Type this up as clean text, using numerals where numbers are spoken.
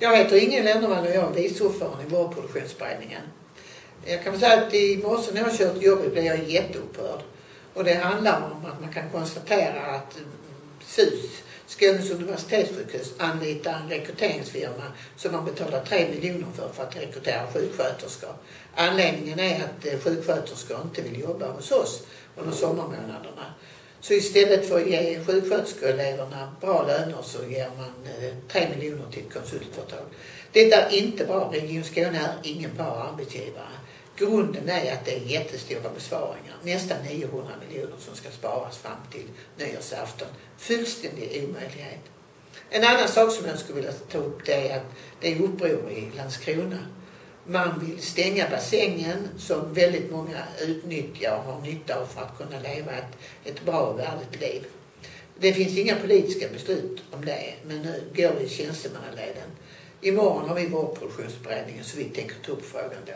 Jag heter Inge Lennerman och jag är vice ordförande i vårdproduktionsberedningen. Jag kan säga att i morse när jag kört jobbet blev jag jätteupprörd. Och det handlar om att man kan konstatera att SUS, Skånes universitetssjukhus, anlitar en rekryteringsfirma som man betalar 3 miljoner för att rekrytera sjuksköterskor. Anledningen är att sjuksköterskor inte vill jobba hos oss under sommarmånaderna. Så istället för att ge sjuksköterskeeleverna bra löner så ger man 3 miljoner till ett konsultföretag. Det är inte bra. Region Skåne är ingen bra arbetsgivare. Grunden är att det är jättestora besparingar. Nästan 900 miljoner som ska sparas fram till nyårsafton. Fullständig omöjlighet. En annan sak som jag skulle vilja ta upp det är att det är uppror i Landskrona. Man vill stänga bassängen som väldigt många utnyttjar och har nytta av för att kunna leva ett bra och värdigt liv. Det finns inga politiska beslut om det, men nu går det i tjänstemannaleden. Imorgon har vi vårdproduktionsberedningen så vi tänker ta upp frågan då.